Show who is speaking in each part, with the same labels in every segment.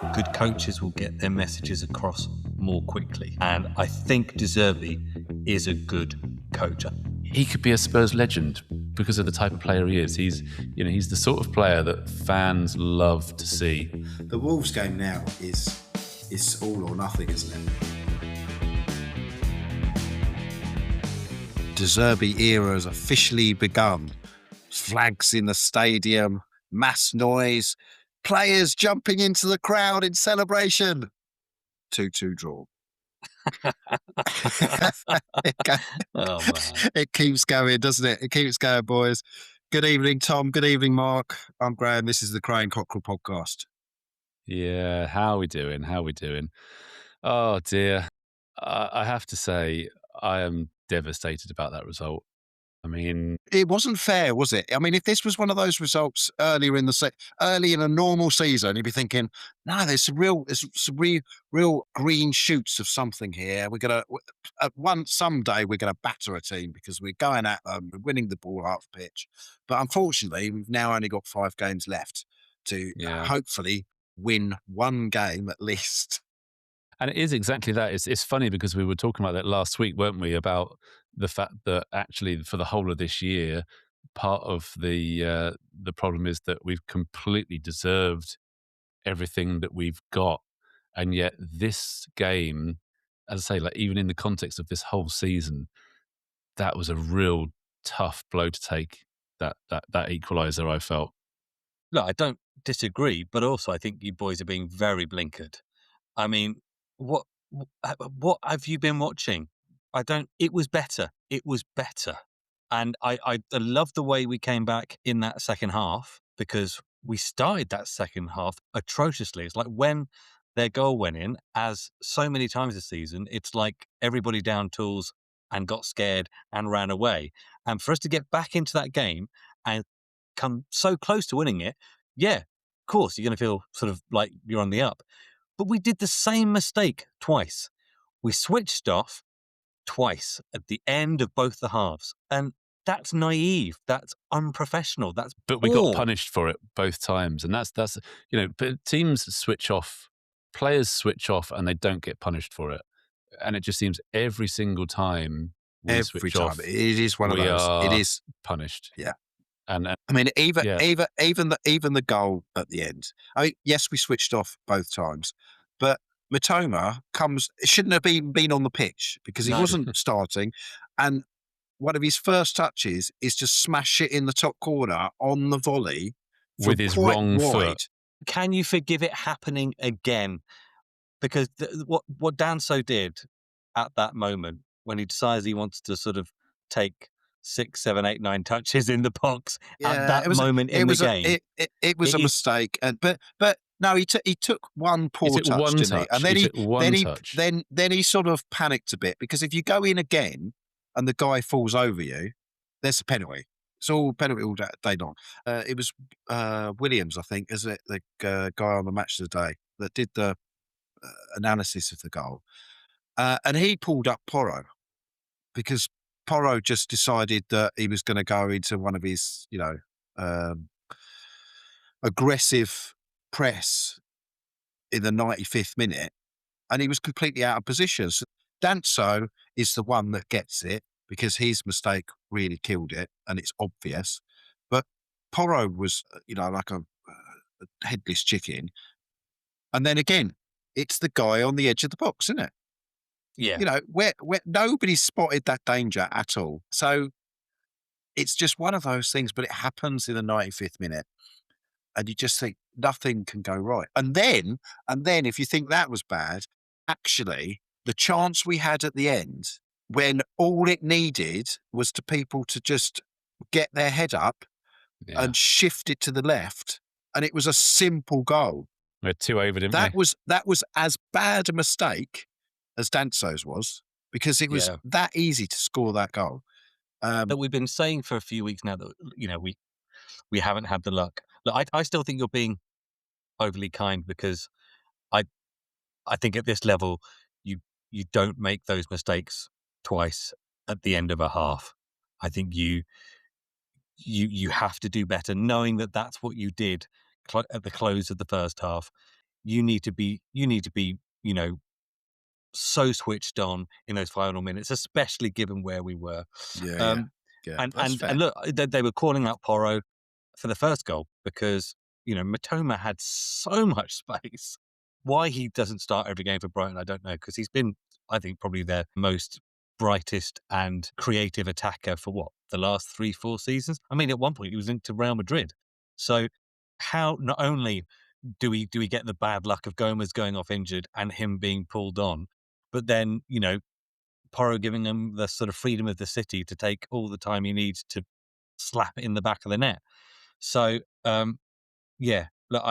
Speaker 1: good coaches will get their messages across more quickly. And I think De Zerbi is a good coach.
Speaker 2: He could be a Spurs legend because of the type of player he is. He's the sort of player that fans love to see.
Speaker 3: The Wolves game now is all or nothing, isn't it? De Zerbi era has officially begun. Flags in the stadium, mass noise, players jumping into the crowd in celebration. 2-2 draw. It keeps going, doesn't it? It keeps going, boys. Good evening, Tom. Good evening, Mark. I'm Graham. This is the Crane Cockerel podcast.
Speaker 2: Yeah, how are we doing? Oh, dear. I have to say, I am devastated about that result. I mean,
Speaker 3: it wasn't fair, was it? I mean, if this was one of those results early in a normal season, you'd be thinking, no, there's some real green shoots of something here. We're gonna someday we're gonna batter a team because we're going at them, we're winning the ball half pitch. But unfortunately, we've now only got 5 games left to hopefully win one game at least.
Speaker 2: And it is exactly that. It's funny because we were talking about that last week, weren't we? About the fact that actually for the whole of this year, part of the problem is that we've completely deserved everything that we've got. And yet this game, as I say, like even in the context of this whole season, that was a real tough blow to take, that equaliser, I felt.
Speaker 1: Look, I don't disagree, but also I think you boys are being very blinkered. I mean, what have you been watching? It was better. And I love the way we came back in that second half, because we started that second half atrociously. It's like when their goal went in, as so many times this season, it's like everybody down tools and got scared and ran away. And for us to get back into that game and come so close to winning it, yeah, of course, you're going to feel sort of like you're on the up. But we did the same mistake twice. We switched off twice at the end of both the halves. And that's naive. That's unprofessional. That's
Speaker 2: But we got punished for it both times. And that's but teams switch off, players switch off and they don't get punished for it. And it just seems every single time we switch off,
Speaker 3: it is one of those. It is
Speaker 2: punished.
Speaker 3: Yeah.
Speaker 2: And
Speaker 3: I mean, even the goal at the end. I mean, yes, we switched off both times, but Matoma shouldn't have been on the pitch because he wasn't starting, and one of his first touches is to smash it in the top corner on the volley
Speaker 2: with his wrong foot.
Speaker 1: Can you forgive it happening again? Because what Danso did at that moment when he decides he wants to sort of take 6, 7, 8, 9 touches in the box at that moment in the game.
Speaker 3: It was a mistake, but no, he took one poor touch, didn't he? And then he sort of panicked a bit, because if you go in again and the guy falls over you, there's a penalty. It's all penalty all day long. It was Williams, I think, is it, the guy on the Match of the Day that did the analysis of the goal, and he pulled up Porro because Porro just decided that he was going to go into one of his, aggressive press in the 95th minute, and he was completely out of position. So Danso is the one that gets it because his mistake really killed it, and it's obvious. But Porro was, like a headless chicken. And then again, it's the guy on the edge of the box, isn't it?
Speaker 1: Yeah.
Speaker 3: Where nobody spotted that danger at all. So it's just one of those things, but it happens in the 95th minute. And you just think nothing can go right. And then if you think that was bad, actually, the chance we had at the end, when all it needed was to people to just get their head up and shift it to the left, and it was a simple goal.
Speaker 2: We had 2 over, didn't we?
Speaker 3: That was as bad a mistake as Danso's was, because it was that easy to score that goal.
Speaker 1: That we've been saying for a few weeks now that we haven't had the luck. Look, I still think you're being overly kind, because I think at this level you don't make those mistakes twice at the end of a half. I think you have to do better, knowing that that's what you did at the close of the first half. you need to be, so switched on in those final minutes, especially given where we were.
Speaker 3: Yeah, yeah,
Speaker 1: Um,
Speaker 3: yeah.
Speaker 1: and
Speaker 3: That's
Speaker 1: and
Speaker 3: fair.
Speaker 1: and look, they were calling out Porro for the first goal because Matoma had so much space. Why he doesn't start every game for Brighton, I don't know, because he's been, I think, probably their most brightest and creative attacker for what, the last 3-4 seasons. I mean, at one point he was linked to Real Madrid. So how not only do we get the bad luck of Gomez going off injured and him being pulled on, but then Porro giving him the sort of freedom of the city to take all the time he needs to slap it in the back of the net. So yeah, look,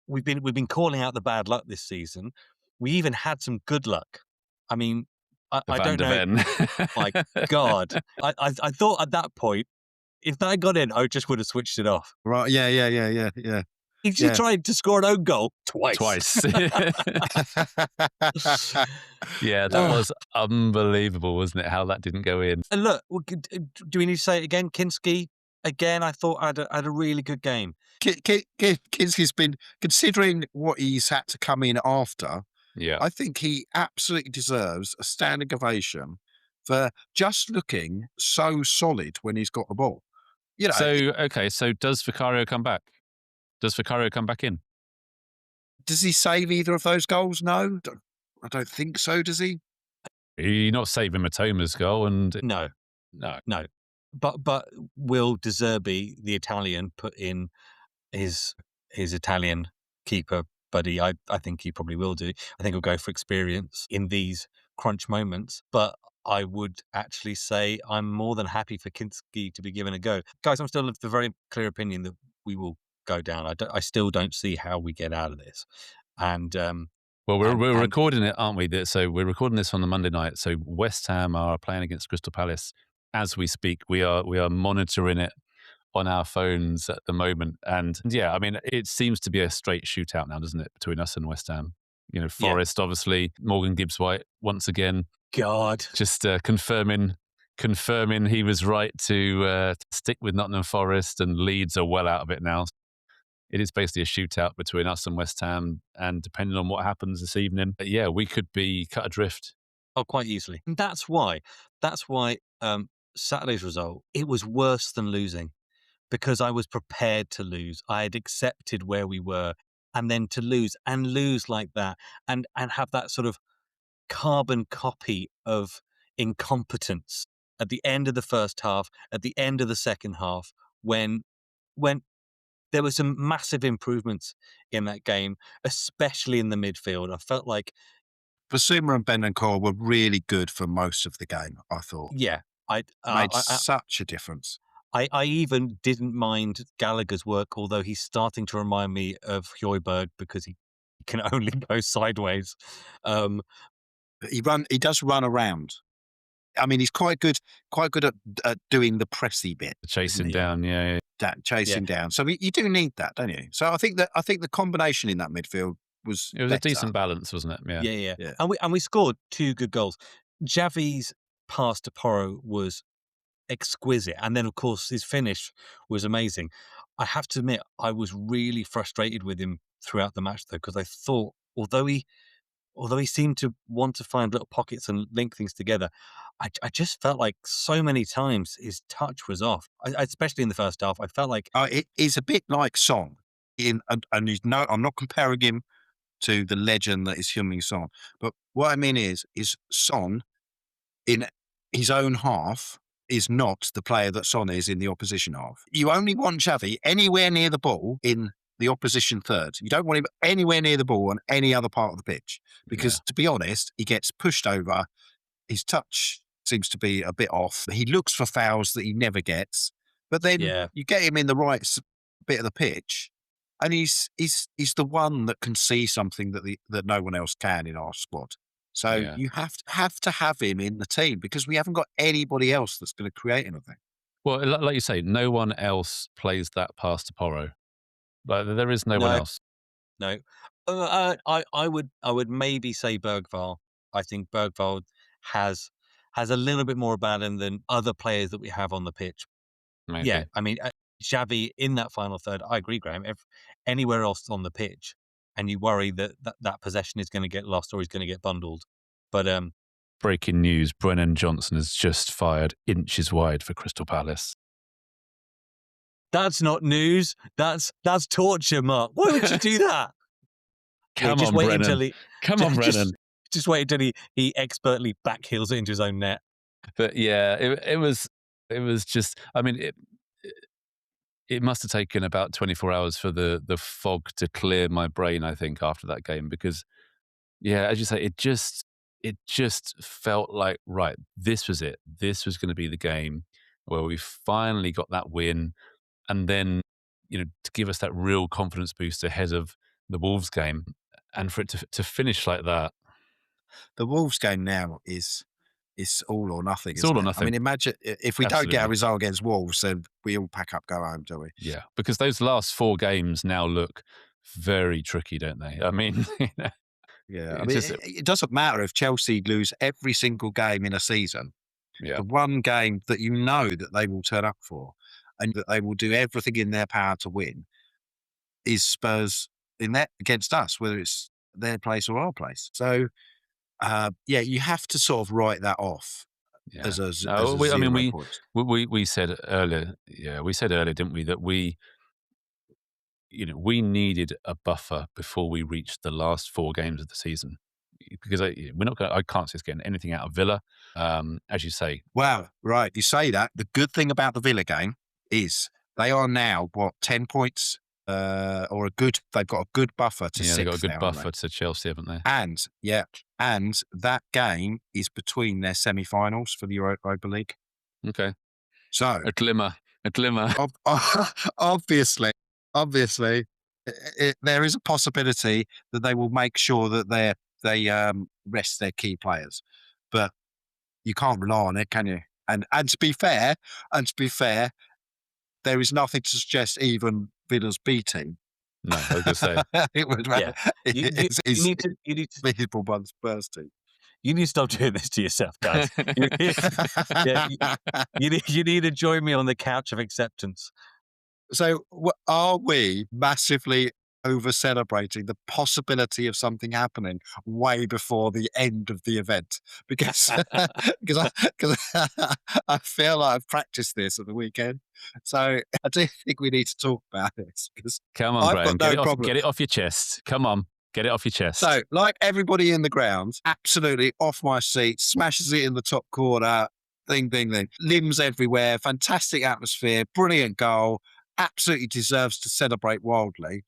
Speaker 1: we've been calling out the bad luck this season. We even had some good luck. I mean, I,
Speaker 2: The
Speaker 1: I
Speaker 2: Van
Speaker 1: don't
Speaker 2: de
Speaker 1: know.
Speaker 2: Ven.
Speaker 1: My God, I thought at that point, if that got in, I just would have switched it off.
Speaker 3: Right. Yeah, yeah, yeah, yeah, yeah.
Speaker 1: He just
Speaker 3: Yeah.
Speaker 1: tried to score an own goal twice.
Speaker 2: Twice. Yeah, that
Speaker 3: Oh,
Speaker 2: was unbelievable, wasn't it? How that didn't go in.
Speaker 1: And look, do we need to say it again? Kinski, again, I thought had a really good game.
Speaker 3: Kinsley's been, considering what he's had to come in after,
Speaker 2: Yeah.
Speaker 3: I think he absolutely deserves a standing ovation for just looking so solid when he's got the ball. You know,
Speaker 2: So, okay, so does Vicario come back? Does Vicario come back in?
Speaker 3: does he save either of those goals? No, I don't think so. Does he?
Speaker 2: You're not saving Matoma's goal, and
Speaker 1: No,
Speaker 2: no.
Speaker 1: no, but will De Zerbi, the Italian, put in his Italian keeper buddy? I think he probably will do. I think he'll go for experience in these crunch moments. But I would actually say I'm more than happy for Kinski to be given a go. Guys, I'm still of the very clear opinion that we will go down. I still don't see how we get out of this. And
Speaker 2: Well,
Speaker 1: and
Speaker 2: we're
Speaker 1: and
Speaker 2: recording it, aren't we? So we're recording this on the Monday night. So West Ham are playing against Crystal Palace as we speak. We are monitoring it on our phones at the moment. And yeah, I mean, it seems to be a straight shootout now, doesn't it, between us and West Ham?
Speaker 1: yeah,
Speaker 2: Forest, obviously, Morgan Gibbs-White, once again,
Speaker 1: God.
Speaker 2: just confirming he was right to stick with Nottingham Forest, and Leeds are well out of it now. It is basically a shootout between us and West Ham, and depending on what happens this evening, yeah, we could be cut adrift.
Speaker 1: Oh, quite easily. And that's why Saturday's result, it was worse than losing, because I was prepared to lose. I had accepted where we were, and then to lose like that, and have that sort of carbon copy of incompetence at the end of the first half, at the end of the second half, when there were some massive improvements in that game, especially in the midfield. I felt like,
Speaker 3: Basuma and Bentancur were really good for most of the game, I thought.
Speaker 1: yeah, I
Speaker 3: Made such a difference.
Speaker 1: I even didn't mind Gallagher's work, although he's starting to remind me of Højbjerg because he can only go sideways. Um,
Speaker 3: He does run around. I mean, he's quite good at doing the pressy bit, isn't
Speaker 2: Chasing
Speaker 3: he?
Speaker 2: down, yeah.
Speaker 3: That
Speaker 1: yeah,
Speaker 3: chasing down. So you do need that, don't you? So I think the combination in that midfield was
Speaker 2: It was a
Speaker 3: better.
Speaker 2: decent balance, wasn't it? Yeah.
Speaker 1: yeah, yeah.
Speaker 3: Yeah.
Speaker 1: And we scored 2 good goals. Javi's pass to Porro was exquisite, and then of course his finish was amazing. I have to admit, I was really frustrated with him throughout the match, though, because I thought, although he seemed to want to find little pockets and link things together, I just felt like so many times his touch was off. Especially in the first half, I felt like,
Speaker 3: It is a bit like Song and he's no, I'm not comparing him to the legend that is Heung-min Son, but what I mean is Son in his own half is not the player that Son is in the opposition half. You only want Xavi anywhere near the ball in the opposition third. You don't want him anywhere near the ball on any other part of the pitch
Speaker 2: Yeah.
Speaker 3: because, to be honest, he gets pushed over. His touch seems to be a bit off. He looks for fouls that he never gets, but then
Speaker 1: yeah,
Speaker 3: you get him in the right bit of the pitch, and he's the one that can see something that no one else can in our squad. So
Speaker 2: Yeah.
Speaker 3: you have to have him in the team because we haven't got anybody else that's going to create anything.
Speaker 2: Well, like you say, no one else plays that pass to Porro. Like, there is no one
Speaker 1: no,
Speaker 2: else.
Speaker 1: no. I would maybe say Bergvall. I think Bergvall has a little bit more about him than other players that we have on the pitch. Yeah,
Speaker 2: Maybe.
Speaker 1: I mean, Xavi in that final third, I agree, Graham. If anywhere else on the pitch, and you worry that possession is going to get lost or he's going to get bundled. But
Speaker 2: breaking news: Brennan Johnson has just fired inches wide for Crystal Palace.
Speaker 1: That's not news. That's torture, Mark. Why would you do that?
Speaker 2: Come on, Brennan.
Speaker 1: Just wait until he expertly backheels it into his own net.
Speaker 2: But yeah, it was just. I mean, it must have taken about 24 hours for the fog to clear my brain, I think, after that game, because yeah, as you say, it just felt like, right, this was it. This was going to be the game where we finally got that win, and then, to give us that real confidence boost ahead of the Wolves game, and for it to finish like that.
Speaker 3: The Wolves game now is all or nothing.
Speaker 2: It's all or
Speaker 3: I
Speaker 2: nothing.
Speaker 3: mean, imagine if we don't get a result against Wolves, then we all pack up, go home, do we?
Speaker 2: Yeah, because those last 4 games now look very tricky, don't they? I mean,
Speaker 3: yeah. I mean, it doesn't matter if Chelsea lose every single game in a season.
Speaker 2: Yeah.
Speaker 3: The one game that you know that they will turn up for and that they will do everything in their power to win is Spurs in that against us, whether it's their place or our place. So, yeah, you have to sort of write that off as a zero point.
Speaker 2: We said earlier, didn't we, that we needed a buffer before we reached the last 4 games of the season, because I can't see us getting anything out of Villa, as you say.
Speaker 3: Wow, right, you say that. The good thing about the Villa game is they are now 10 points. They've got a good buffer to 6th.
Speaker 2: They've got a good
Speaker 3: now,
Speaker 2: buffer to Chelsea, haven't they?
Speaker 3: And that game is between their semi-finals for the Europa League.
Speaker 2: Okay.
Speaker 3: So
Speaker 2: a glimmer.
Speaker 3: Obviously, there is a possibility that they will make sure that they rest their key players, but you can't rely on it, can you? And to be fair, there is nothing to suggest even Villa's B team.
Speaker 2: No, I was going to say
Speaker 3: it would. Yeah. You need to visible by the Spurs team.
Speaker 1: You need to stop doing this to yourself, guys. You need to join me on the couch of acceptance.
Speaker 3: So, are we massively over-celebrating the possibility of something happening way before the end of the event? Because I feel like I've practiced this at the weekend. So I do think we need to talk about this.
Speaker 2: Come on, Brian, get it off your chest. Come on, get it off your chest.
Speaker 3: So, like everybody in the ground, absolutely off my seat, smashes it in the top corner, ding, ding, ding. Limbs everywhere, fantastic atmosphere, brilliant goal. Absolutely deserves to celebrate wildly.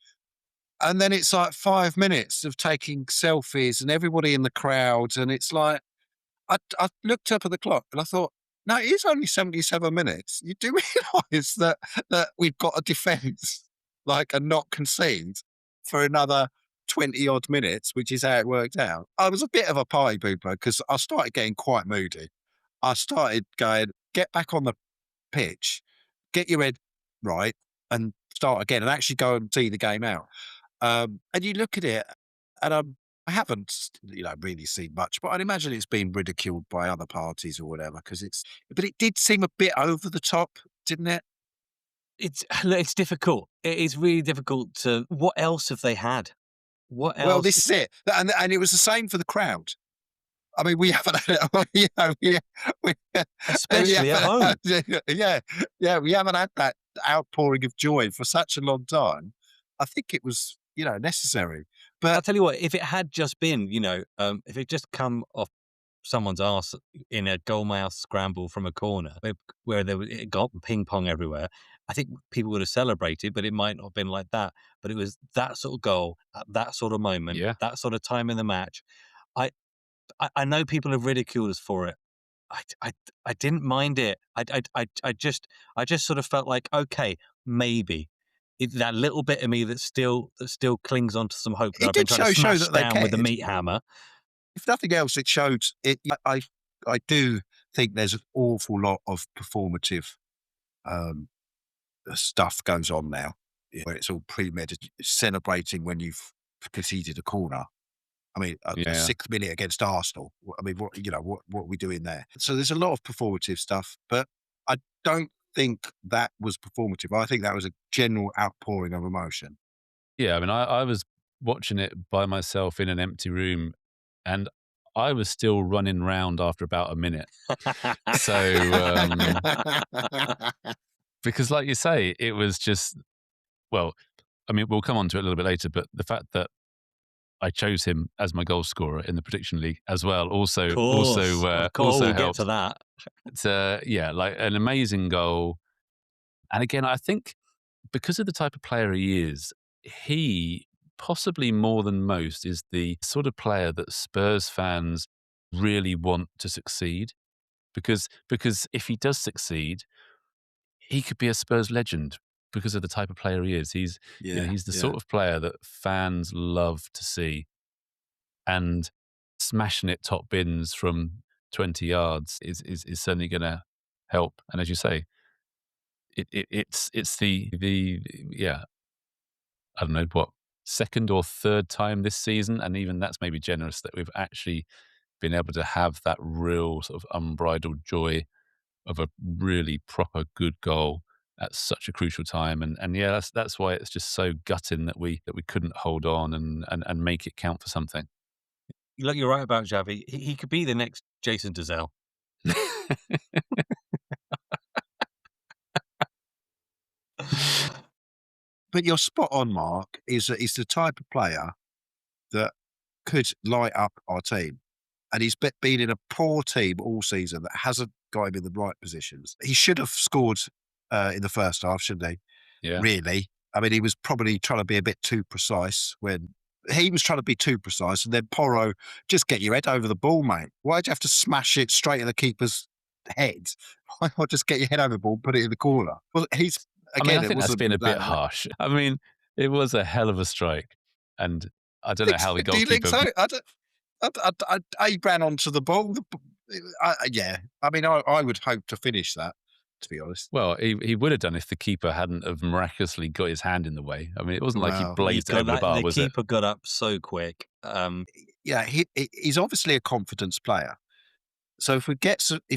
Speaker 3: And then it's like 5 minutes of taking selfies and everybody in the crowd. And it's like, I looked up at the clock and I thought, no, it is only 77 minutes. You do realise that we've got to defend and not concede for another 20 odd minutes, which is how it worked out. I was a bit of a party pooper because I started getting quite moody. I started going, get back on the pitch, get your head right and start again and actually go and see the game out. And you look at it and I haven't, really seen much, but I'd imagine it's been ridiculed by other parties or whatever but it did seem a bit over the top, didn't it?
Speaker 1: It's difficult. It is really difficult to, what else have they had? What else?
Speaker 3: Well, this is it. And it was the same for the crowd. I mean, we haven't had it,
Speaker 1: especially at home.
Speaker 3: Yeah, we haven't had that outpouring of joy for such a long time. I think it was, necessary. But
Speaker 1: I'll tell you what, if it had just been, if it just come off someone's arse in a goalmouth scramble from a corner where it got ping pong everywhere, I think people would have celebrated, but it might not have been like that. But it was that sort of goal at that sort of moment, that sort of time in the match. I know people have ridiculed us for it. I didn't mind it. I just sort of felt like, okay, maybe that little bit of me that still clings onto some hope that I've been trying to smash down with the meat hammer.
Speaker 3: If nothing else, it showed it. I do think there's an awful lot of performative stuff goes on now, where it's all premeditated, celebrating when you've conceded a corner. I mean, 6 minute against Arsenal. I mean, what are we doing there? So there's a lot of performative stuff, but I don't think that was performative. I think that was a general outpouring of emotion.
Speaker 2: Yeah, I mean, I was watching it by myself in an empty room, and I was still running round after about a minute. So, because like you say, it was just, well, I mean, we'll come on to it a little bit later, but the fact that I chose him as my goal scorer in the prediction league as well
Speaker 1: Of course,
Speaker 2: also
Speaker 1: we'll get to
Speaker 2: helped.
Speaker 1: that.
Speaker 2: It's, yeah, like an amazing goal. And again, I think because of the type of player he is, he possibly more than most is the sort of player that Spurs fans really want to succeed. Because if he does succeed, he could be a Spurs legend because of the type of player he is.
Speaker 3: Yeah,
Speaker 2: He's the
Speaker 3: yeah.
Speaker 2: sort of player that fans love to see, and smashing it top bins from 20 yards is certainly going to help. And as you say, it's the yeah, I don't know what, second or third time this season, and even that's maybe generous, that we've actually been able to have that real sort of unbridled joy of a really proper good goal at such a crucial time. And yeah, that's why it's just so gutting that we couldn't hold on and make it count for something.
Speaker 1: Look, you're right about Xavi. He could be the next Jason Desailly.
Speaker 3: But you're spot on, Mark. Is the type of player that could light up our team. And he's been in a poor team all season that hasn't got him in the right positions. He should have scored in the first half, shouldn't he?
Speaker 2: Yeah.
Speaker 3: Really? I mean, he was probably trying to be a bit too precise when he was trying to be too precise. And then Porro, just get your head over the ball, mate. Why'd you have to smash it straight in the keeper's head? Why not just get your head over the ball and put it in the corner? Well,
Speaker 2: I mean, I
Speaker 3: again, it
Speaker 2: think that's
Speaker 3: wasn't
Speaker 2: been a bit
Speaker 3: that.
Speaker 2: harsh. I mean, it was a hell of a strike, and I don't know how the
Speaker 3: Do you think
Speaker 2: goalkeeper.
Speaker 3: so? He ran onto the ball. Yeah. I mean, I would hope to finish that, to be honest.
Speaker 2: Well, he would have done if the keeper hadn't have miraculously got his hand in the way. I mean, it wasn't like he
Speaker 3: Well,
Speaker 1: He
Speaker 2: blazed it
Speaker 1: got
Speaker 2: over the
Speaker 1: that.
Speaker 2: bar,
Speaker 1: The
Speaker 2: was it?
Speaker 1: keeper got up so quick.
Speaker 3: yeah, he's obviously a confidence player. So if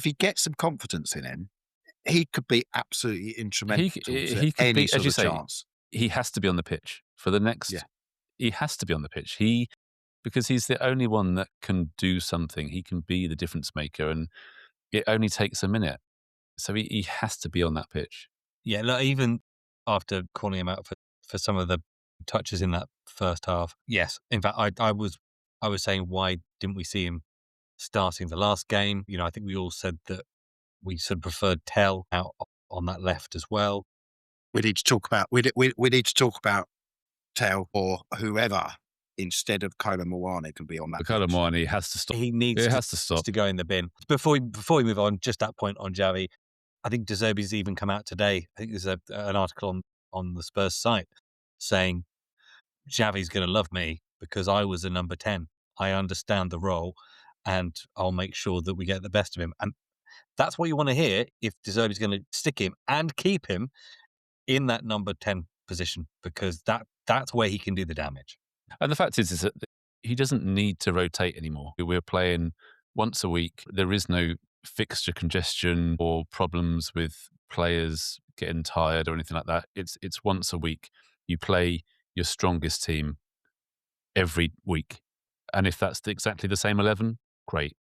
Speaker 3: he gets some confidence in him, he could be absolutely instrumental to
Speaker 2: He could
Speaker 3: any
Speaker 2: be, as
Speaker 3: sort
Speaker 2: you
Speaker 3: of
Speaker 2: say,
Speaker 3: chance.
Speaker 2: he has to be on the pitch for the
Speaker 3: Yeah.
Speaker 2: next. He has to be on the pitch. Because he's the only one that can do something. He can be the difference maker, and it only takes a minute. So he has to be on that pitch.
Speaker 1: Yeah, look, even after calling him out for some of the touches in that first half, yes. In fact, I was saying, why didn't we see him starting the last game? You know, I think we all said that we sort of preferred Tell out on that left as well.
Speaker 3: We need to talk about we need to talk about Tell or whoever instead of Kolo Muani can be on that
Speaker 2: Ricardo
Speaker 3: pitch.
Speaker 2: Moani has to stop.
Speaker 1: He needs
Speaker 2: It has to stop.
Speaker 1: to go in the bin. Before we move on, just that point on Javi, I think De Zerbi's even come out today. I think there's an article on the Spurs site saying Xavi's going to love me because I was a number 10. I understand the role and I'll make sure that we get the best of him. And that's what you want to hear if De Zerbi's going to stick him and keep him in that number 10 position, because that's where he can do the damage.
Speaker 2: And the fact is that he doesn't need to rotate anymore. We're playing once a week. There is no fixture congestion or problems with players getting tired or anything like that. It's once a week. You play your strongest team every week. And if that's exactly the same 11, great.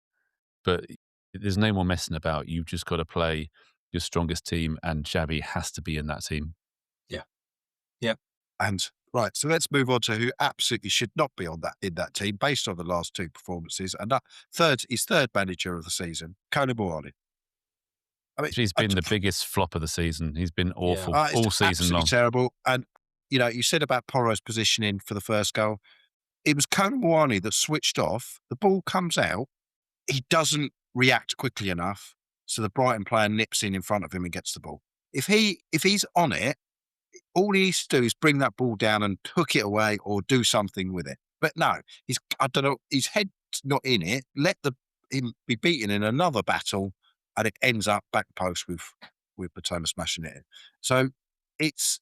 Speaker 2: But there's no more messing about. You've just got to play your strongest team, and Xavi has to be in that team.
Speaker 1: Yeah. Yeah.
Speaker 3: And right, so let's move on to who absolutely should not be on that in that team based on the last two performances. And his third manager of the season, Kolo Muani. I mean,
Speaker 2: He's been the biggest flop of the season. He's been awful
Speaker 3: it's
Speaker 2: all season
Speaker 3: absolutely
Speaker 2: long.
Speaker 3: terrible. And you said about Porro's positioning for the first goal. It was Kolo Muani that switched off. The ball comes out. He doesn't react quickly enough, so the Brighton player nips in front of him and gets the ball. If he's on it, all he needs to do is bring that ball down and hook it away or do something with it. But no, I don't know, his head's not in it. Let him be beaten in another battle, and it ends up back post with Batoma smashing it in. So it's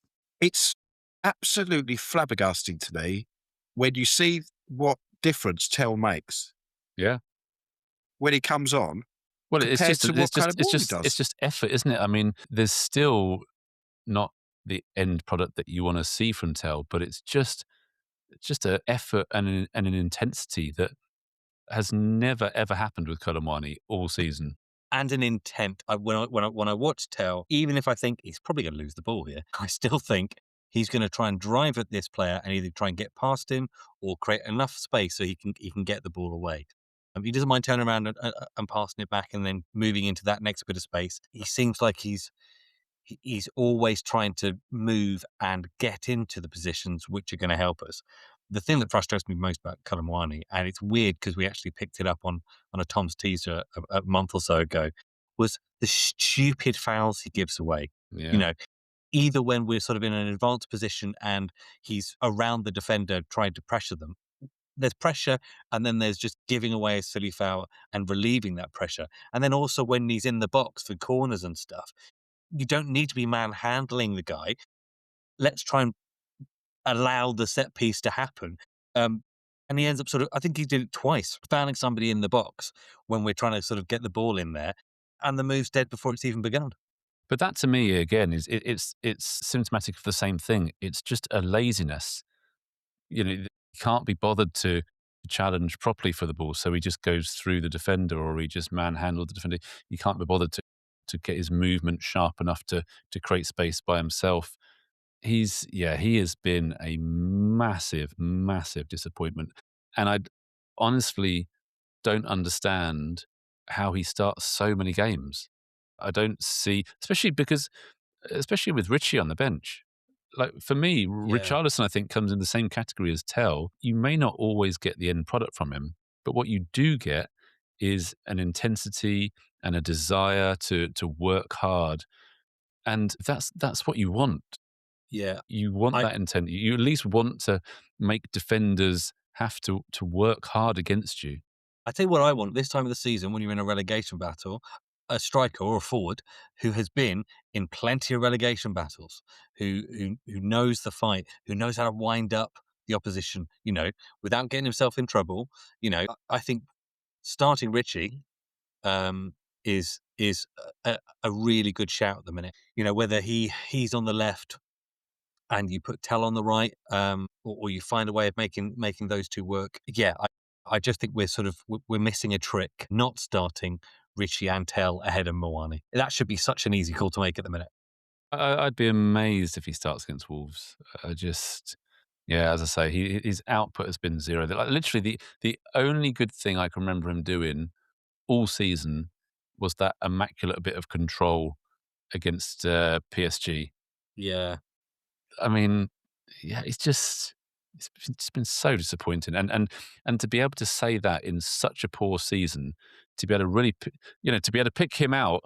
Speaker 3: absolutely flabbergasting to me when you see what difference Tell makes.
Speaker 2: Yeah.
Speaker 3: When he comes on,
Speaker 2: well,
Speaker 3: compared to what kind of ball he does.
Speaker 2: It's just effort, isn't it? I mean, there's still not the end product that you want to see from Tell, but it's just just an effort and an intensity that has never ever happened with Colomwani all season.
Speaker 1: And an intent. When I watch Tell, even if I think he's probably going to lose the ball here, I still think he's going to try and drive at this player and either try and get past him or create enough space so he can get the ball away. He doesn't mind turning around and passing it back and then moving into that next bit of space. He seems like he's always trying to move and get into the positions which are going to help us. The thing that frustrates me most about Colomwani, and it's weird because we actually picked it up on a Tom's teaser a month or so ago, was the stupid fouls he gives away. You
Speaker 2: Yeah.
Speaker 1: know, either when we're sort of in an advanced position and he's around the defender trying to pressure them, there's pressure, and then there's just giving away a silly foul and relieving that pressure. And then also when he's in the box for corners and stuff, you don't need to be manhandling the guy. Let's try and allow the set piece to happen. And he ends up I think he did it twice, fouling somebody in the box when we're trying to sort of get the ball in there, and the move's dead before it's even begun.
Speaker 2: But that to me again it's symptomatic of the same thing. It's just a laziness. He can't be bothered to challenge properly for the ball, so he just goes through the defender or he just manhandled the defender. He can't be bothered to get his movement sharp enough to create space by himself. He has been a massive, massive disappointment. And I honestly don't understand how he starts so many games. I don't see, especially with Richie on the bench. Like for me,
Speaker 1: Yeah.
Speaker 2: Richarlison, I think, comes in the same category as Tell. You may not always get the end product from him, but what you do get is an intensity and a desire to work hard, and that's what you want.
Speaker 1: Yeah.
Speaker 2: You want
Speaker 1: I
Speaker 2: that intent. You at least want to make defenders have to work hard against you.
Speaker 1: I tell you what I want this time of the season when you're in a relegation battle, a striker or a forward who has been in plenty of relegation battles, who knows the fight, who knows how to wind up the opposition, without getting himself in trouble. I think starting Richie is a really good shout at the minute. Whether he's on the left and you put Tell on the right, or you find a way of making those two work. Yeah, I just think we're missing a trick, not starting Richie and Tell ahead of Moani. That should be such an easy call to make at the minute.
Speaker 2: I'd be amazed if he starts against Wolves. Yeah, as I say, his output has been zero. Like, literally, the only good thing I can remember him doing all season was that immaculate bit of control against PSG.
Speaker 1: Yeah,
Speaker 2: I mean, yeah, it's been so disappointing, and to be able to say that in such a poor season, to be able to really, to be able to pick him out,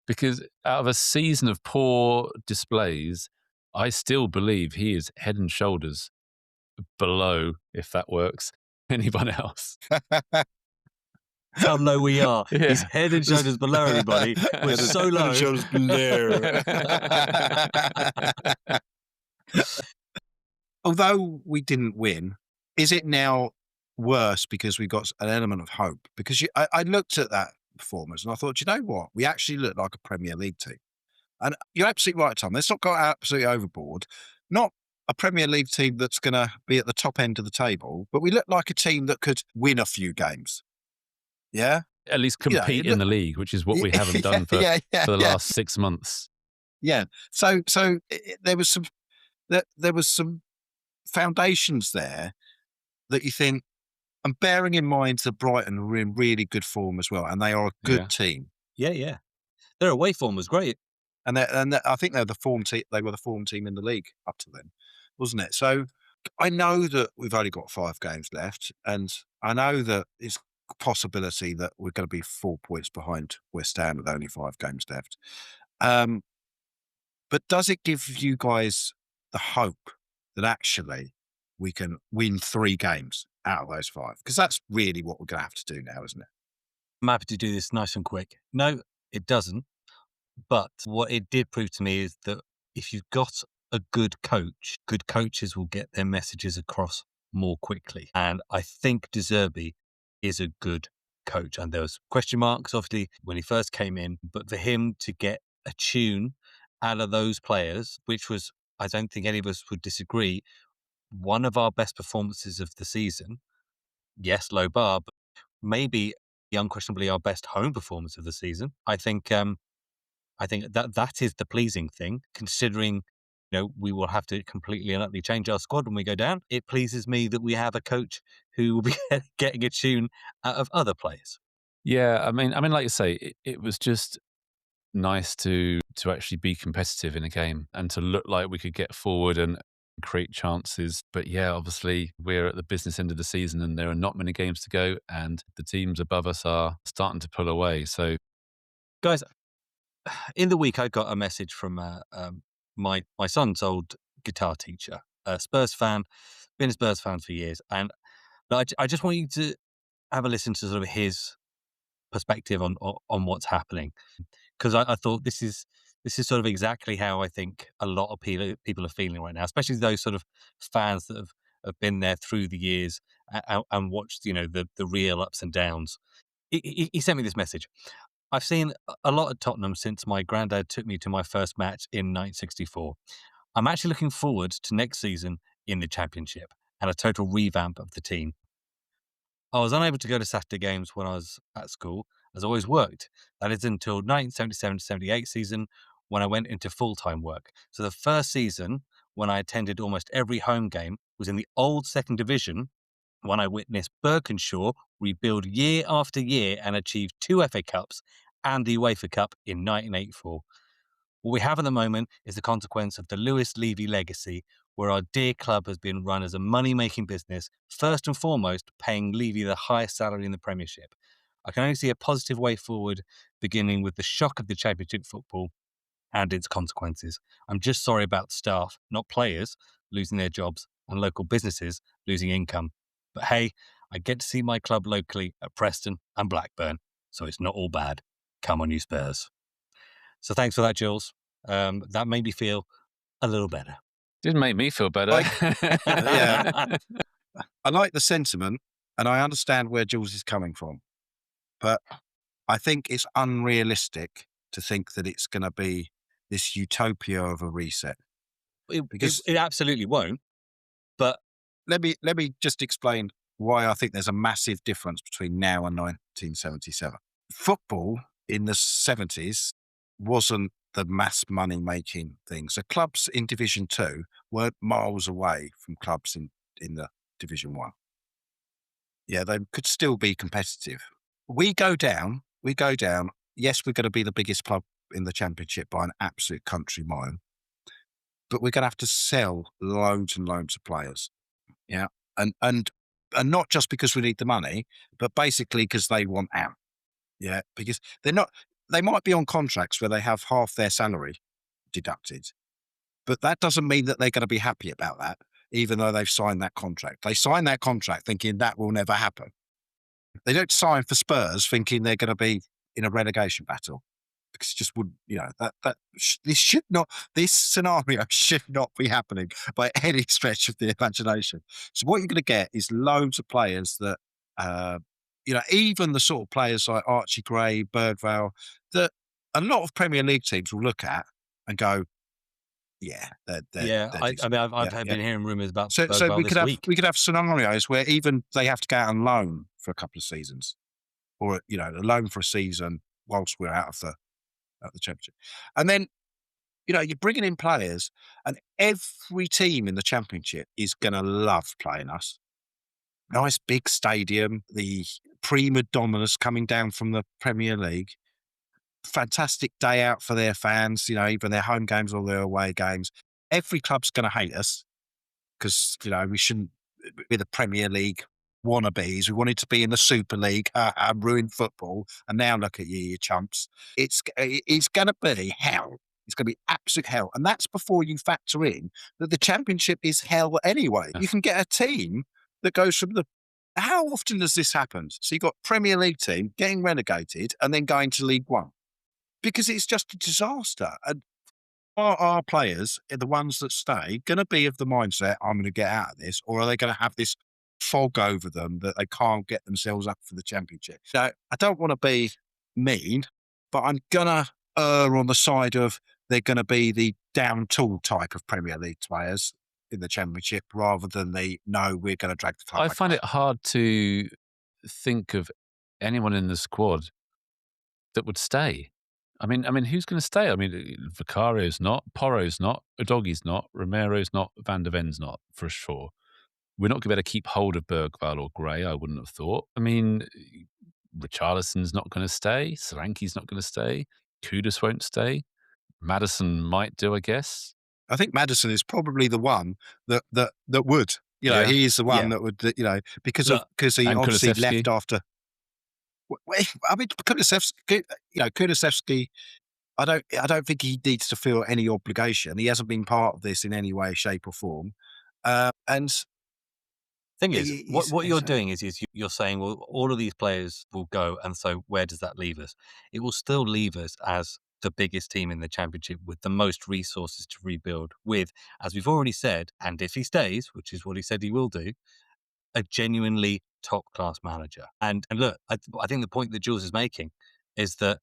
Speaker 2: because out of a season of poor displays, I still believe he is head and shoulders below, if that works, anyone else.
Speaker 1: that's how low we are. He's
Speaker 2: Yeah.
Speaker 1: head and shoulders below everybody. We're so
Speaker 3: Head
Speaker 1: low.
Speaker 3: and shoulders below. Although we didn't win, is it now worse because we got an element of hope? Because I looked at that performance and I thought, you know what? We actually look like a Premier League team. And you're absolutely right, Tom. Let's not go absolutely overboard. Not a Premier League team that's going to be at the top end of the table, but we look like a team that could win a few games. Yeah.
Speaker 2: At least
Speaker 3: It
Speaker 2: compete in
Speaker 3: look,
Speaker 2: the league, which is what we haven't
Speaker 3: yeah,
Speaker 2: done for
Speaker 3: yeah,
Speaker 2: the
Speaker 3: yeah,
Speaker 2: last 6 months.
Speaker 3: yeah. So there was some foundations there that you think, and bearing in mind that Brighton are in really good form as well, and they are a good
Speaker 2: Yeah.
Speaker 3: team.
Speaker 1: Yeah, yeah. Their away form was great.
Speaker 3: I think they're the form team. They were the form team in the league up to then, wasn't it? So I know that we've only got 5 games left, and I know that it's a possibility that we're going to be 4 points behind West Ham with only 5 games left. Um, but does it give you guys the hope that actually we can win 3 games out of those 5? Because that's really what we're going to have to do now, isn't it?
Speaker 1: I'm happy to do this nice and quick. No, it doesn't. But what it did prove to me is that if you've got a good coach, good coaches will get their messages across more quickly. And I think De Zerbi is a good coach. And there was question marks, obviously, when he first came in. But for him to get a tune out of those players, which was, I don't think any of us would disagree, one of our best performances of the season. Yes, low bar, but maybe unquestionably our best home performance of the season. I think that is the pleasing thing, considering, we will have to completely and utterly change our squad when we go down. It pleases me that we have a coach who will be getting a tune out of other players.
Speaker 2: Yeah, I mean, like you say, it was just nice to actually be competitive in a game and to look like we could get forward and create chances. But yeah, obviously we're at the business end of the season and there are not many games to go, and the teams above us are starting to pull away. So,
Speaker 1: guys, in the week I got a message from my son's old guitar teacher, a Spurs fan, been a Spurs fan for years, and I just want you to have a listen to sort of his perspective on what's happening, because I thought this is sort of exactly how I think a lot of people are feeling right now, especially those sort of fans that have been there through the years and watched the real ups and downs. He sent me this message. I've seen a lot of Tottenham since my granddad took me to my first match in 1964. I'm actually looking forward to next season in the Championship and a total revamp of the team. I was unable to go to Saturday games when I was at school, as I always worked. That is until 1977-78 season, when I went into full-time work. So the first season, when I attended almost every home game, was in the old second division, when I witnessed Berkenshaw rebuild year after year and achieve 2 FA Cups and the UEFA Cup in 1984. What we have at the moment is the consequence of the Lewis Levy legacy, where our dear club has been run as a money-making business, first and foremost paying Levy the highest salary in the Premiership. I can only see a positive way forward, beginning with the shock of the Championship football and its consequences. I'm just sorry about staff, not players, losing their jobs and local businesses losing income. But hey, I get to see my club locally at Preston and Blackburn, so it's not all bad. Come on, you Spurs. So thanks for that, Jules. That made me feel a little better.
Speaker 2: Didn't make me feel better.
Speaker 3: Yeah. I like the sentiment and I understand where Jules is coming from, but I think it's unrealistic to think that it's going to be this utopia of a reset.
Speaker 1: It absolutely won't. But
Speaker 3: let me just explain why I think there's a massive difference between now and 1977. Football in the 70s wasn't the mass money making thing. So clubs in Division 2 weren't miles away from clubs in the Division 1. Yeah, they could still be competitive. We go down. Yes, we're going to be the biggest club in the Championship by an absolute country mile, but we're going to have to sell loads and loads of players. Yeah, and not just because we need the money, but basically because they want out. Yeah, because they're not. They might be on contracts where they have half their salary deducted, but that doesn't mean that they're going to be happy about that, even though they've signed that contract. They sign that contract thinking that will never happen. They don't sign for Spurs thinking they're going to be in a relegation battle, because it just wouldn't, this scenario should not be happening by any stretch of the imagination. So what you're going to get is loads of players that, even the sort of players like Archie Gray, Birdvale, that a lot of Premier League teams will look at and go, yeah,
Speaker 1: I've been hearing rumours about Birdvale this week.
Speaker 3: We could have scenarios where even they have to go out on loan for a couple of seasons, or a loan for a season whilst we're out of the Championship. And then, you're bringing in players, and every team in the Championship is going to love playing us. Nice big stadium, the prima donnas coming down from the Premier League. Fantastic day out for their fans, even their home games or their away games. Every club's going to hate us because, we shouldn't be the Premier League wannabes. We wanted to be in the Super League, ruined football, and now look at you chumps. It's going to be hell. It's going to be absolute hell. And that's before you factor in that the Championship is hell anyway. You can get a team that goes from how often does this happen? So you've got Premier League team getting relegated and then going to League One, because it's just a disaster. And are our players, the ones that stay, going to be of the mindset, I'm going to get out of this, or are they going to have this fog over them that they can't get themselves up for the Championship? So I don't want to be mean, but I'm going to err on the side of they're going to be the down tool type of Premier League players. in the Championship rather than no, we're going to drag the club
Speaker 2: I
Speaker 3: back
Speaker 2: find
Speaker 3: up.
Speaker 2: it hard to think of anyone in the squad that would stay. I mean, who's going to stay? I mean, Vicario's not, Porro's not, Udogie's not, Romero's not, Van der Ven's not, for sure. We're not going to be able to keep hold of Bergvall or Gray, I wouldn't have thought. I mean, Richarlison's not going to stay. Solanke's not going to stay. Kudus won't stay. Maddison might do, I guess.
Speaker 3: I think Maddison is probably the one that would.
Speaker 2: Yeah.
Speaker 3: He is the one
Speaker 1: Yeah.
Speaker 3: that would, because he
Speaker 2: And
Speaker 3: obviously
Speaker 2: Kulusevski.
Speaker 3: left after. I mean, Kulusevski, I don't think he needs to feel any obligation. He hasn't been part of this in any way, shape, or form. And
Speaker 1: thing is, what you're doing is you're saying, well, all of these players will go, and so where does that leave us? It will still leave us as the biggest team in the Championship with the most resources to rebuild with, as we've already said, and if he stays, which is what he said he will do, a genuinely top-class manager. And look, I think the point that Jules is making is that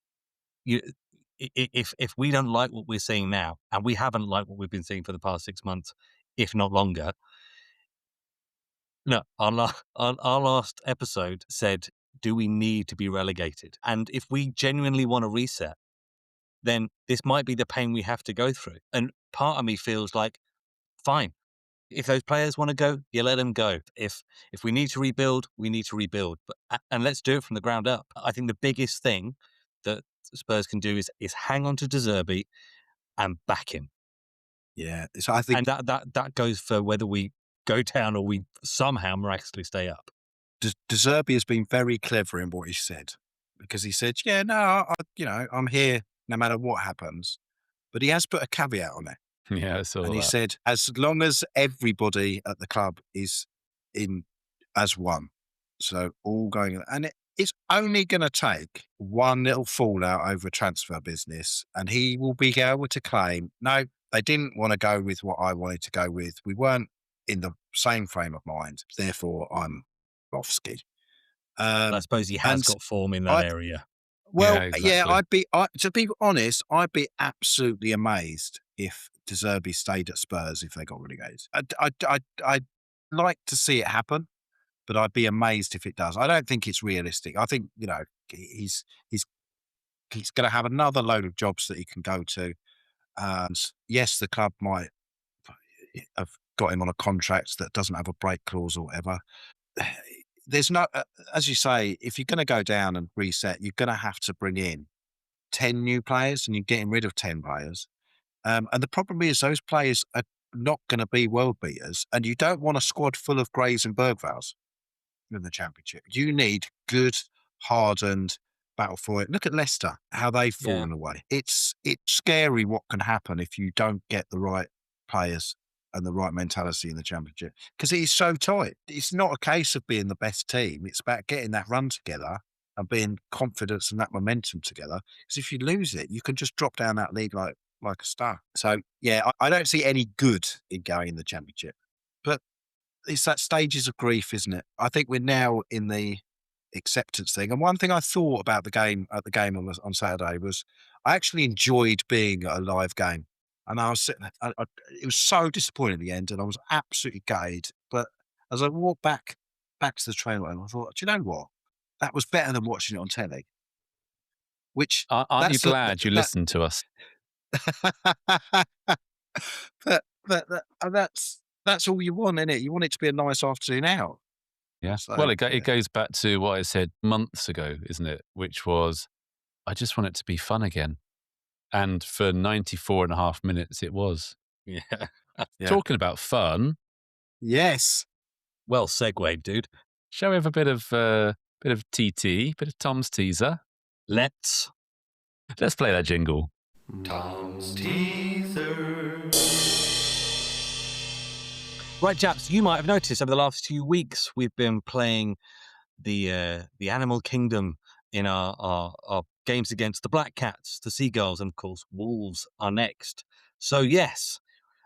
Speaker 1: if we don't like what we're seeing now, and we haven't liked what we've been seeing for the past 6 months, if not longer. No, our last episode said, do we need to be relegated? And if we genuinely want to reset, then this might be the pain we have to go through. And part of me feels like, fine, if those players want to go, you let them go. If we need to rebuild, we need to rebuild. And let's do it from the ground up. I think the biggest thing that Spurs can do is hang on to De Zerbi and back him.
Speaker 3: Yeah, so I think,
Speaker 1: and that goes for whether we go down or we somehow miraculously stay up.
Speaker 3: De Zerbi has been very clever in what he said, because he said, "Yeah, no, I'm here no matter what happens," but he has put a caveat on it.
Speaker 2: Yeah, I saw
Speaker 3: And he
Speaker 2: that.
Speaker 3: said, as long as everybody at the club is in as one, so all going, and it's only going to take one little fallout over a transfer business, and he will be able to claim, no, they didn't want to go with what I wanted to go with. We weren't in the same frame of mind. Therefore, I'm off ski.
Speaker 1: I suppose he has got form in that
Speaker 3: I,
Speaker 1: area.
Speaker 3: well,
Speaker 2: Yeah, exactly.
Speaker 3: to be honest, I'd be absolutely amazed if De Zerbi stayed at Spurs if they got relegated. I'd like to see it happen, but I'd be amazed if it does. I don't think it's realistic. I think, he's going to have another load of jobs that he can go to. And yes, the club might have got him on a contract that doesn't have a break clause or whatever. There's no, as you say, if you're going to go down and reset, you're going to have to bring in 10 new players, and you're getting rid of 10 players. And the problem is those players are not going to be world beaters, and you don't want a squad full of Greys and Bergvalls in the Championship. You need good, hardened, battle for it. Look at Leicester, how they've fallen away. It's scary what can happen if you don't get the right players and the right mentality in the Championship, because it is so tight. It's not a case of being the best team. It's about getting that run together and being confidence and that momentum together. Because if you lose it, you can just drop down that league like a star. So yeah, I don't see any good in going in the Championship, but it's that stages of grief, isn't it? I think we're now in the acceptance thing. And one thing I thought about the game on Saturday was I actually enjoyed being at a live game. And I was sitting there, it was so disappointing at the end, and I was absolutely gutted. But as I walked back to the train, I thought, do you know what? That was better than watching it on telly. Which
Speaker 2: aren't you glad you listened to us?
Speaker 3: That's all you want, isn't it? You want it to be a nice afternoon out.
Speaker 2: Yeah.
Speaker 3: So,
Speaker 2: well, it goes back to what I said months ago, isn't it? Which was, I just want it to be fun again. And for 94.5 minutes, it was.
Speaker 1: Yeah.
Speaker 2: Talking about fun.
Speaker 3: Yes.
Speaker 1: Well segued, dude.
Speaker 2: Shall we have a bit of TT, bit of Tom's teaser?
Speaker 1: Let's
Speaker 2: play that jingle.
Speaker 4: Tom's teaser.
Speaker 1: Right, chaps, you might have noticed over the last few weeks we've been playing the animal kingdom in our games against the Black Cats, the Seagulls, and of course Wolves are next. So yes,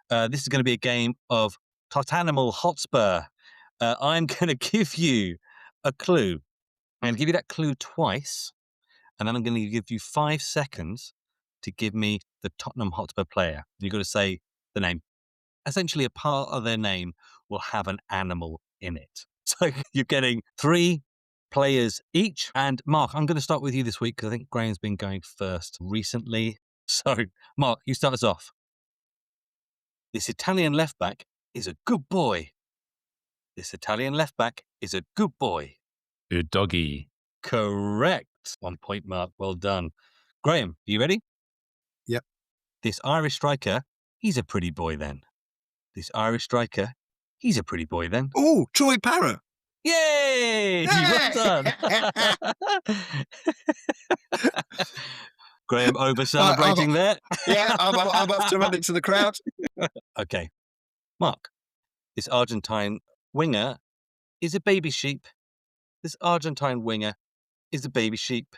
Speaker 1: this is going to be a game of Tottenham Hotspur. I'm going to give you a clue. I'm going to give you that clue twice, and then I'm going to give you 5 seconds to give me the Tottenham Hotspur player. You've got to say the name. essentially a part of their name will have an animal in it. So you're getting 3 players each. And Mark, I'm going to start with you this week because I think Graham's been going first recently. So, Mark, you start us off. This Italian left back is a good boy. This Italian left back is a good boy.
Speaker 2: Doggy.
Speaker 1: Correct. 1 point, Mark. Well done. Graham, are you ready?
Speaker 3: Yep.
Speaker 1: This Irish striker, he's a pretty boy then. This Irish striker, he's a pretty boy then.
Speaker 3: Oh, Troy Parrott.
Speaker 1: Yay! Well done. Graham over-celebrating there.
Speaker 3: Yeah, I'm up to run into the crowd.
Speaker 1: Okay. Mark, this Argentine winger is a baby sheep. This Argentine winger is a baby sheep.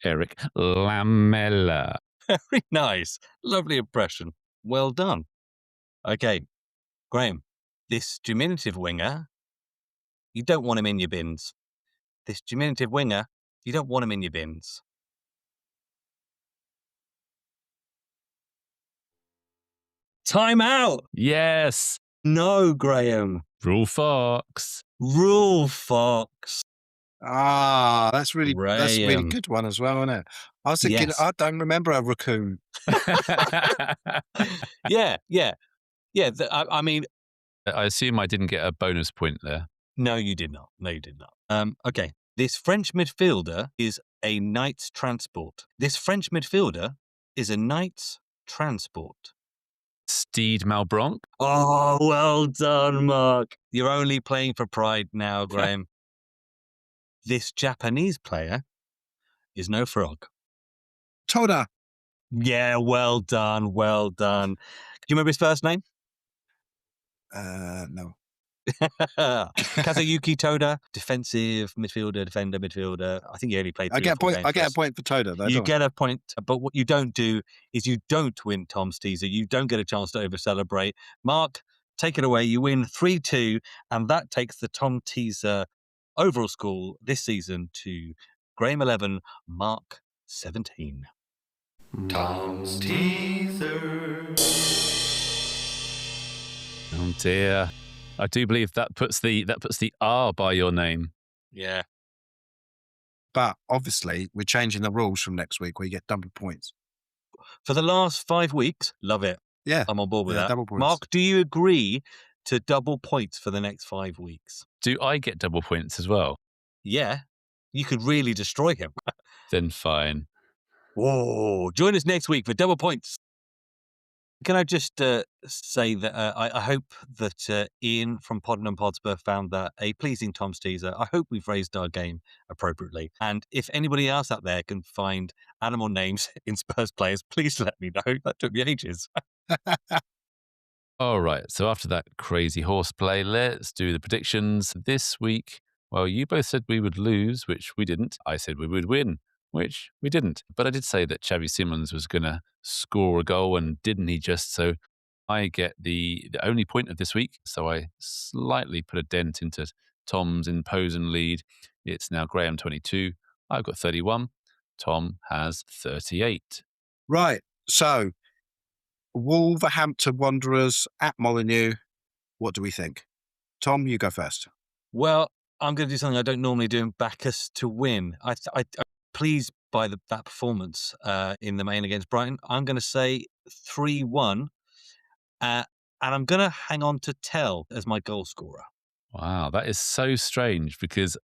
Speaker 2: Eric Lamela.
Speaker 1: Very nice. Lovely impression. Well done. Okay. Graham, this diminutive winger, you don't want him in your bins. This diminutive winger, you don't want him in your bins. Time out!
Speaker 2: Yes.
Speaker 1: No, Graham.
Speaker 2: Rule Fox.
Speaker 1: Rule Fox.
Speaker 3: Ah, that's really good one as well, isn't it? I was thinking, yes. I don't remember a raccoon.
Speaker 1: Yeah. I mean,
Speaker 2: I assume I didn't get a bonus point there.
Speaker 1: No, you did not. Okay. This French midfielder is a knight's transport. This French midfielder is a knight's transport.
Speaker 2: Steed Malbronc.
Speaker 1: Oh, well done, Mark. You're only playing for pride now, Graham. This Japanese player is no frog.
Speaker 3: Toda.
Speaker 1: Yeah, well done. Do you remember his first name?
Speaker 3: No.
Speaker 1: Kazuyuki Toda, defensive midfielder. I think he only played 3 or 4 games.
Speaker 3: I get a point for Toda, though.
Speaker 1: You get a point, but what you don't do is you don't win Tom's teaser. You don't get a chance to over-celebrate. Mark, take it away. You win 3-2, and that takes the Tom teaser overall score this season to Graham 11, Mark 17.
Speaker 4: Tom's teaser.
Speaker 2: Oh dear. I do believe that puts the R by your name.
Speaker 1: Yeah.
Speaker 3: But obviously, we're changing the rules from next week where you get double points.
Speaker 1: For the last 5 weeks, love it.
Speaker 3: Yeah.
Speaker 1: I'm on board with that.
Speaker 3: Double points.
Speaker 1: Mark, do you agree to double points for the next 5 weeks?
Speaker 2: Do I get double points as well?
Speaker 1: Yeah. You could really destroy him.
Speaker 2: Then fine.
Speaker 1: Whoa. Join us next week for double points. Can I just say that I hope that Ian from Tottenham Hotspur found that a pleasing Tom's teaser. I hope we've raised our game appropriately. And if anybody else out there can find animal names in Spurs players, please let me know. That took me ages.
Speaker 2: All right. So after that crazy horseplay, let's do the predictions. This week, well, you both said we would lose, which we didn't. I said we would win, which we didn't. But I did say that Xavi Simons was going to score a goal, and didn't he just? So I get the only point of this week. So I slightly put a dent into Tom's imposing lead. It's now Graham 22. I've got 31. Tom has 38.
Speaker 3: Right. So Wolverhampton Wanderers at Molineux. What do we think? Tom, you go first.
Speaker 1: Well, I'm going to do something I don't normally do and back us to win. I'm pleased by that performance in the main against Brighton. I'm going to say 3-1, and I'm going to hang on to Tell as my goal scorer.
Speaker 2: Wow, that is so strange because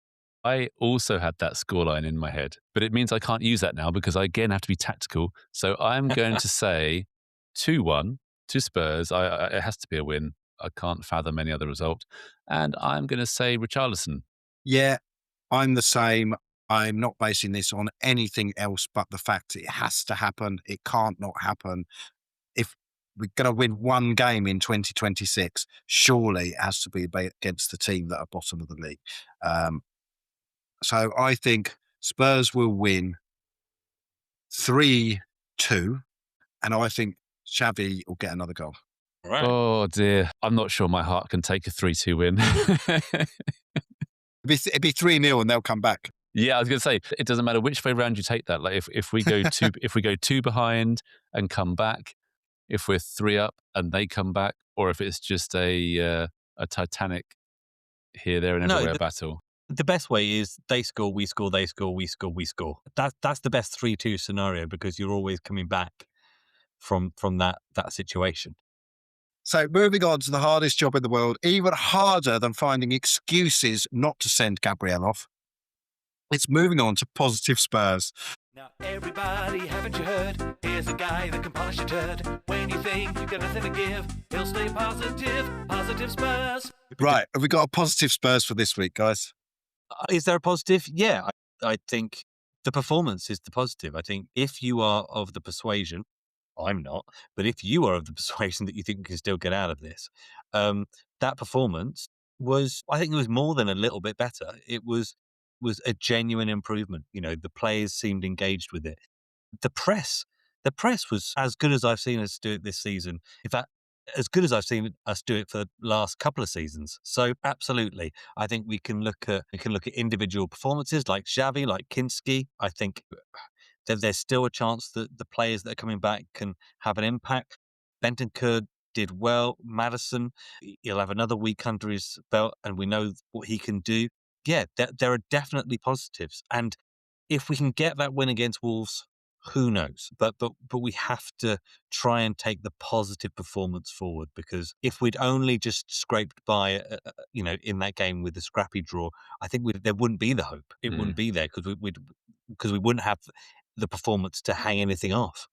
Speaker 2: I also had that scoreline in my head, but it means I can't use that now because I again have to be tactical. So I'm going to say 2-1 to Spurs. It has to be a win. I can't fathom any other result. And I'm going to say Richarlison.
Speaker 3: Yeah, I'm the same. I'm not basing this on anything else but the fact it has to happen. It can't not happen. If we're going to win one game in 2026, surely it has to be against the team that are bottom of the league. So I think Spurs will win 3-2, and I think Xavi will get another goal.
Speaker 1: Right.
Speaker 2: Oh dear, I'm not sure my heart can take a 3-2 win.
Speaker 3: It'd be 3-0 and they'll come back.
Speaker 2: Yeah, I was going to say it doesn't matter which way round you take that. Like if we go two behind and come back, if we're 3 up and they come back, or if it's just a Titanic here, there, and
Speaker 1: No,
Speaker 2: everywhere battle.
Speaker 1: the best way is they score, we score, they score, we score, we score. That's the best 3-2 scenario, because you're always coming back from that situation.
Speaker 3: So moving on to the hardest job in the world, even harder than finding excuses not to send Gabriel off. It's moving on to positive Spurs.
Speaker 4: Now everybody, haven't you heard? Here's a guy that can polish a turd. When you think you've got nothing to give, he'll stay positive. Positive Spurs.
Speaker 3: Right, have we got a positive Spurs for this week, guys?
Speaker 1: Is there a positive? Yeah, I think the performance is the positive. I think if you are of the persuasion, I'm not, but if you are of the persuasion that you think we can still get out of this, that performance was, I think it was more than a little bit better. It was a genuine improvement. You know, the players seemed engaged with it. The press was as good as I've seen us do it this season. In fact, as good as I've seen us do it for the last couple of seasons. So absolutely, I think we can look at individual performances like Xavi, like Kinski. I think that there's still a chance that the players that are coming back can have an impact. Bentancur did well. Maddison, he'll have another week under his belt, and we know what he can do. Yeah, there are definitely positives, and if we can get that win against Wolves, who knows? But we have to try and take the positive performance forward, because if we'd only just scraped by, in that game with the scrappy draw, I think there wouldn't be the hope. It wouldn't be there, because we wouldn't have the performance to hang anything off.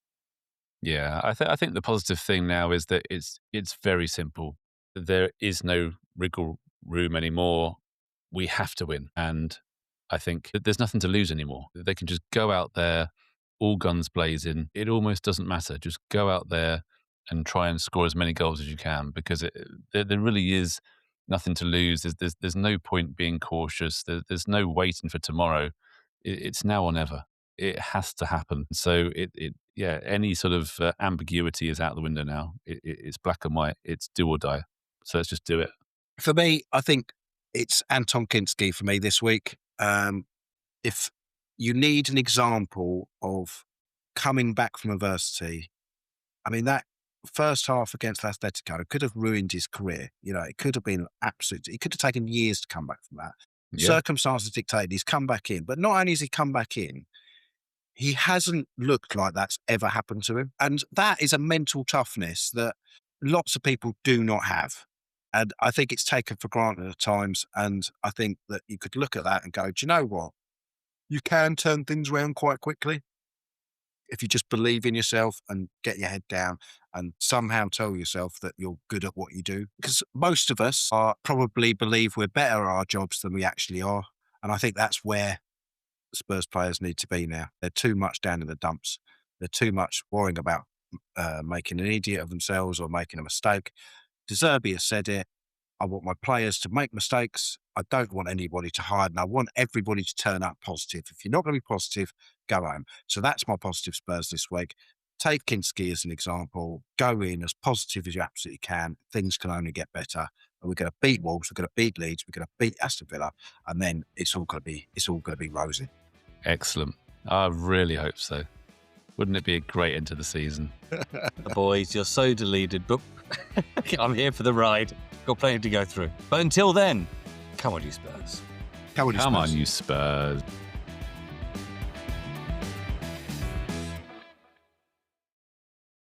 Speaker 2: Yeah, I think the positive thing now is that it's very simple. There is no wriggle room anymore. We have to win, and I think there's nothing to lose anymore. They can just go out there, all guns blazing. It almost doesn't matter. Just go out there and try and score as many goals as you can, because there really is nothing to lose. There's no point being cautious. There's no waiting for tomorrow. It's now or never. It has to happen. So any sort of ambiguity is out the window now. It's black and white. It's do or die. So let's just do it.
Speaker 3: For me, I think it's Anton Kinski for me this week. If you need an example of coming back from adversity, I mean, that first half against Atletico could have ruined his career. You know, it could have been it could have taken years to come back from that. Yeah. Circumstances dictated he's come back in, but not only has he come back in, he hasn't looked like that's ever happened to him. And that is a mental toughness that lots of people do not have. And I think it's taken for granted at times. And I think that you could look at that and go, do you know what? You can turn things around quite quickly if you just believe in yourself and get your head down and somehow tell yourself that you're good at what you do. Because most of us probably believe we're better at our jobs than we actually are. And I think that's where Spurs players need to be now. They're too much down in the dumps. They're too much worrying about making an idiot of themselves or making a mistake. De Zerbi has said it. I want my players to make mistakes. I don't want anybody to hide, and I want everybody to turn up positive. If you're not going to be positive, go home. So that's my positive Spurs this week. Take Kinski as an example. Go in as positive as you absolutely can. Things can only get better. And we're going to beat Wolves. We're going to beat Leeds. We're going to beat Aston Villa, and then it's all going to be rosy.
Speaker 2: Excellent. I really hope so. Wouldn't it be a great end to the season?
Speaker 1: Boys, you're so deluded, but I'm here for the ride. Got plenty to go through. But until then, come on, you Spurs.
Speaker 2: Come on, you Spurs.